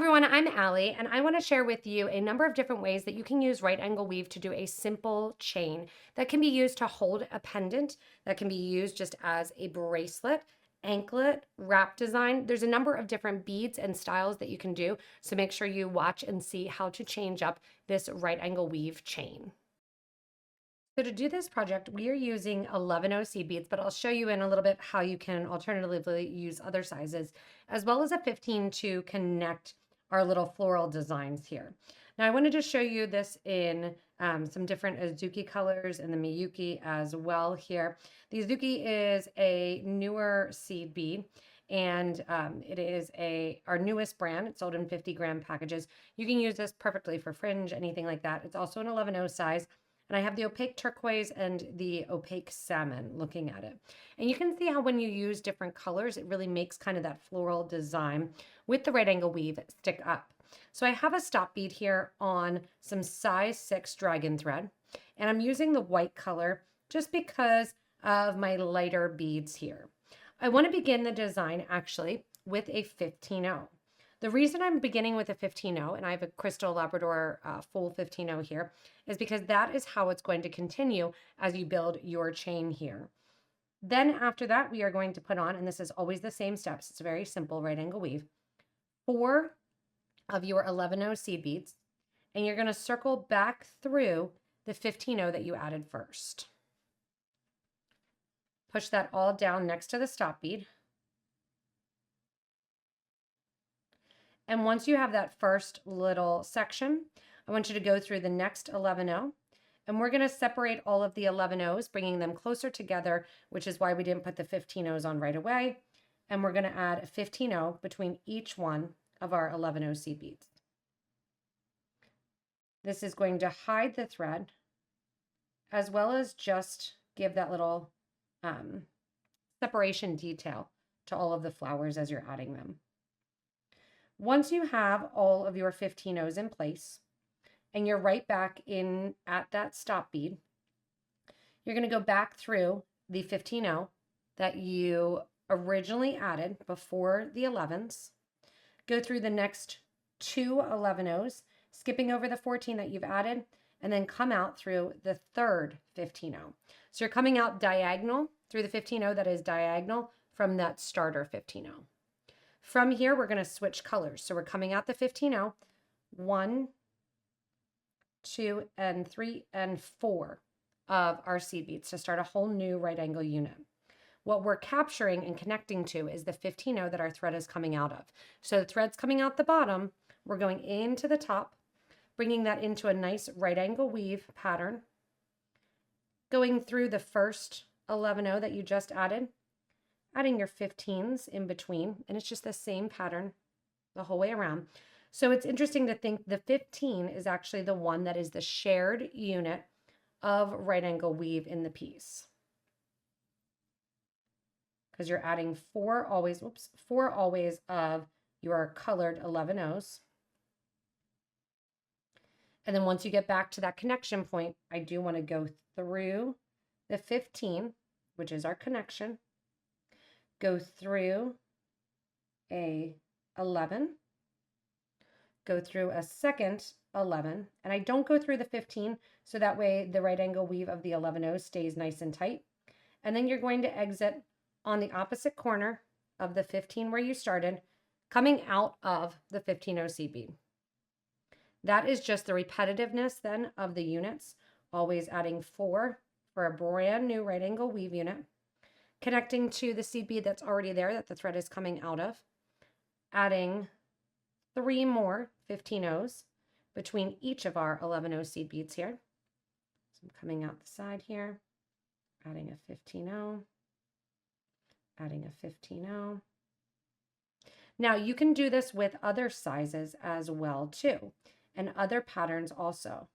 Everyone, I'm Allie, and I want to share with you a number of different ways that you can use right angle weave to do a simple chain that can be used to hold a pendant, that can be used just as a bracelet, anklet, wrap design. There's a number of different beads and styles that you can do, so make sure you watch and see how to change up this right angle weave chain. So to do this project, we are using 11 seed beads, but I'll show you in a little bit how you can alternatively use other sizes, as well as a 15 to connect our little floral designs here. Now I wanted to show you this in some different Azuki colors and the Miyuki as well here. The Azuki is a newer seed bead, and it is our newest brand. It's sold in 50-gram packages. You can use this perfectly for fringe, anything like that. It's also an 11 size. And I have the opaque turquoise and the opaque salmon looking at it. And you can see how when you use different colors, it really makes kind of that floral design with the right angle weave stick up. So I have a stop bead here on some size 6 dragon thread, and I'm using the white color just because of my lighter beads here. I want to begin the design actually with a 15-0. The reason I'm beginning with a 15-0, and I have a Crystal Labrador full 15-0 here, is because that is how it's going to continue as you build your chain here. Then after that, we are going to put on, and this is always the same steps, it's a very simple right angle weave, 4 of your 11 seed beads, and you're going to circle back through the 15-0 that you added first. Push that all down next to the stop bead. And once you have that first little section, I want you to go through the next 11-0, and we're going to separate all of the 11-0s, bringing them closer together, which is why we didn't put the 15-0s on right away. And we're going to add a 15-0 between each one of our 11-0 seed beads. This is going to hide the thread, as well as just give that little separation detail to all of the flowers as you're adding them. Once you have all of your 15-0s in place and you're right back in at that stop bead, you're going to go back through the 15-0 that you originally added before the 11s, go through the next 2 11-0s, skipping over the 14 that you've added, and then come out through the third 15-0. So you're coming out diagonal through the 15-0 that is diagonal from that starter 15-0. From here, we're going to switch colors. So we're coming out the 15-0, 1, 2, and 3, and 4 of our seed beads to start a whole new right angle unit. What we're capturing and connecting to is the 15-0 that our thread is coming out of. So the thread's coming out the bottom, we're going into the top, bringing that into a nice right angle weave pattern, going through the first 11-0 that you just added, adding your 15s in between, and it's just the same pattern the whole way around. So it's interesting to think the 15 is actually the one that is the shared unit of right angle weave in the piece, because you're adding 4 always of your colored 11-0s. And then once you get back to that connection point, I do want to go through the 15, which is our connection, go through a 11, go through a second 11, and I don't go through the 15, so that way the right angle weave of the 11-0 stays nice and tight. And then you're going to exit on the opposite corner of the 15 where you started, coming out of the 15-0 seed bead. That is just the repetitiveness then of the units, always adding 4 for a brand new right angle weave unit, connecting to the seed bead that's already there that the thread is coming out of, adding 3 more 15-0s between each of our 11-0 seed beads here. So I'm coming out the side here, adding a 15-0, adding a 15-0. Now you can do this with other sizes as well too, and other patterns also.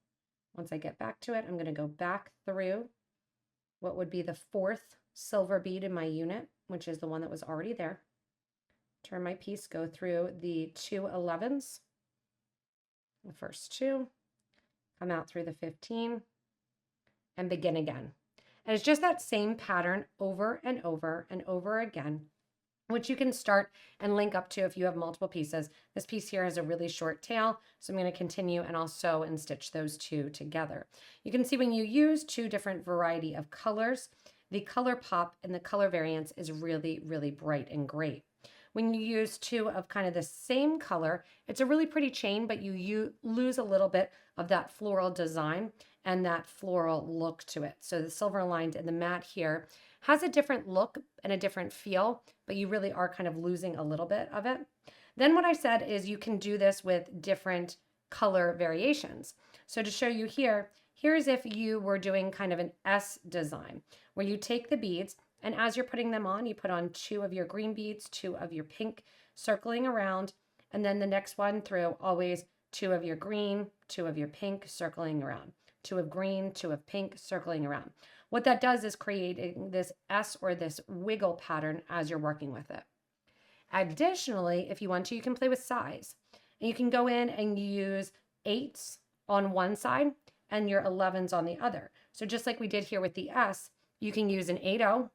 Once I get back to it, I'm going to go back through what would be the 4th silver bead in my unit, which is the one that was already there. Turn my piece, go through the 2 11s, the first 2, come out through the 15, and begin again. And it's just that same pattern over and over and over again which you can start and link up to if you have multiple pieces. This piece here has a really short tail, so I'm going to continue and I'll sew and stitch those two together. You can see when you use two different variety of colors, the color pop and the color variance is really, really bright and great. When you use two of kind of the same color, it's a really pretty chain, but you lose a little bit of that floral design and that floral look to it. So the silver lined and the matte here has a different look and a different feel, but you really are kind of losing a little bit of it. Then what I said is you can do this with different color variations. So to show you here, here's if you were doing kind of an S design where you take the beads and as you're putting them on, you put on two of your green beads, two of your pink circling around, and then the next one through always two of your green, two of your pink circling around, two of green, two of pink circling around. What that does is creating this S or this wiggle pattern as you're working with it. Additionally, if you want to, you can play with size. And you can go in and use 8s on one side and your 11s on the other. So just like we did here with the S, you can use an 8-0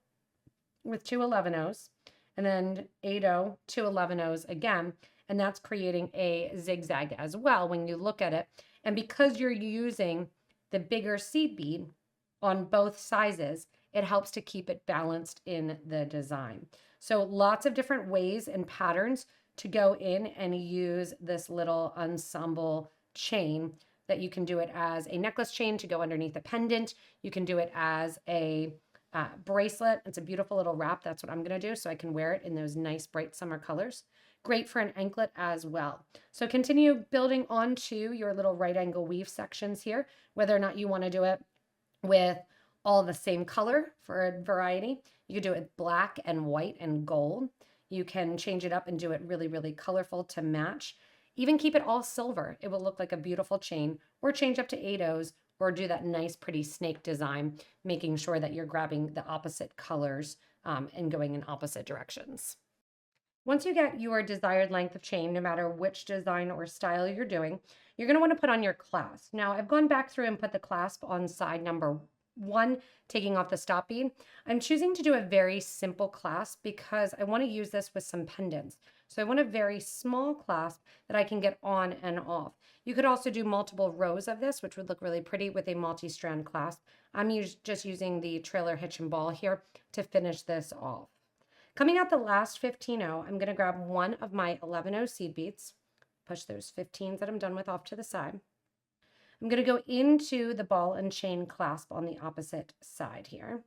with two 11-0s and then 8-0, two 11-0s again. And that's creating a zigzag as well when you look at it. And because you're using the bigger seed bead on both sizes, it helps to keep it balanced in the design. So lots of different ways and patterns to go in and use this little ensemble chain that you can do it as a necklace chain to go underneath a pendant. You can do it as a bracelet. It's a beautiful little wrap. That's what I'm going to do so I can wear it in those nice bright summer colors. Great for an anklet as well. So continue building onto your little right angle weave sections here, whether or not you want to do it with all the same color for a variety. You could do it with black and white and gold. You can change it up and do it really, really colorful to match. Even keep it all silver. It will look like a beautiful chain, or change up to 8-0s, or do that nice pretty snake design, making sure that you're grabbing the opposite colors and going in opposite directions. Once you get your desired length of chain, no matter which design or style you're doing, you're going to want to put on your clasp. Now, I've gone back through and put the clasp on side number 1, taking off the stop bead. I'm choosing to do a very simple clasp because I want to use this with some pendants. So I want a very small clasp that I can get on and off. You could also do multiple rows of this, which would look really pretty with a multi-strand clasp. I'm just using the trailer hitch and ball here to finish this off. Coming out the last 15-0, I'm going to grab one of my 11-0 seed beads, push those 15s that I'm done with off to the side. I'm going to go into the ball and chain clasp on the opposite side here.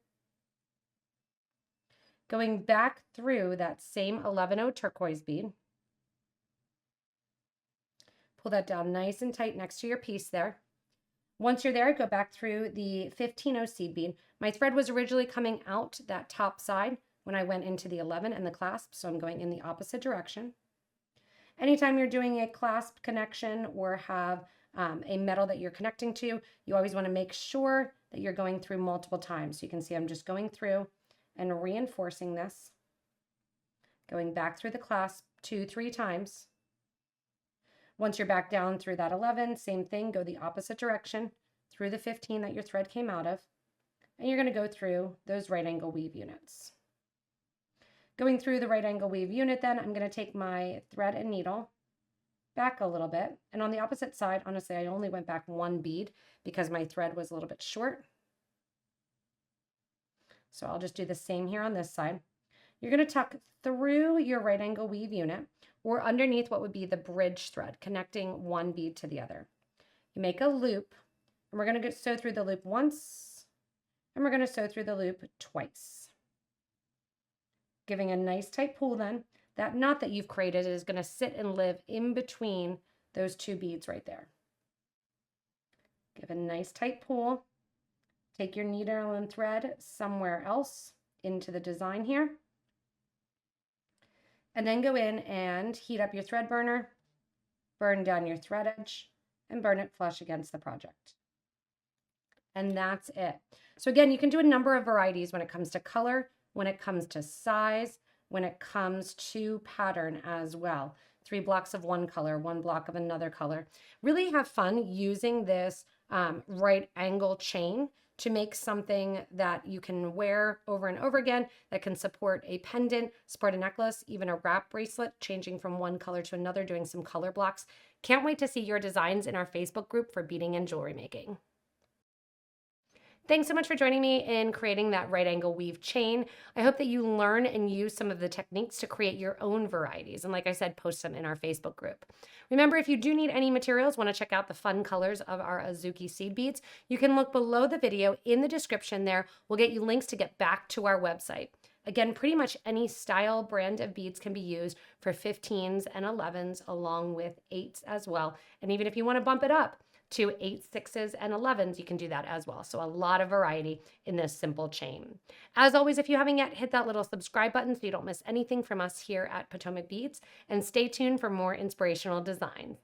Going back through that same 11-0 turquoise bead. Pull that down nice and tight next to your piece there. Once you're there, go back through the 15-0 seed bead. My thread was originally coming out that top side when I went into the 11 and the clasp, so I'm going in the opposite direction. Anytime you're doing a clasp connection or have a metal that you're connecting to, you always want to make sure that you're going through multiple times. So you can see I'm just going through and reinforcing this, going back through the clasp 2-3 times. Once you're back down through that 11, same thing, go the opposite direction through the 15 that your thread came out of, and you're going to go through those right angle weave units. Going through the right angle weave unit, then I'm going to take my thread and needle back a little bit, and on the opposite side, honestly, I only went back 1 bead because my thread was a little bit short. So I'll just do the same here on this side. You're going to tuck through your right angle weave unit or underneath what would be the bridge thread, connecting 1 bead to the other. You make a loop, and we're going to sew through the loop once, and we're going to sew through the loop twice. Giving a nice tight pull then. That knot that you've created is going to sit and live in between those 2 beads right there. Give a nice tight pull. Take your needle and thread somewhere else into the design here. And then go in and heat up your thread burner, burn down your thread edge, and burn it flush against the project. And that's it. So again, you can do a number of varieties when it comes to color, when it comes to size, when it comes to pattern as well. 3 blocks of one color, 1 block of another color. Really have fun using this right angle chain to make something that you can wear over and over again, that can support a pendant, support a necklace, even a wrap bracelet, changing from one color to another, doing some color blocks. Can't wait to see your designs in our Facebook group for beading and jewelry making. Thanks so much for joining me in creating that right angle weave chain. I hope that you learn and use some of the techniques to create your own varieties. And like I said, post them in our Facebook group. Remember, if you do need any materials, want to check out the fun colors of our Azuki seed beads, you can look below the video in the description there. We'll get you links to get back to our website. Again, pretty much any style brand of beads can be used for 15s and 11s along with 8s as well. And even if you want to bump it up to 8s, 6s, and 11s, you can do that as well. So a lot of variety in this simple chain. As always, if you haven't yet, hit that little subscribe button so you don't miss anything from us here at Potomac Beads, and stay tuned for more inspirational designs.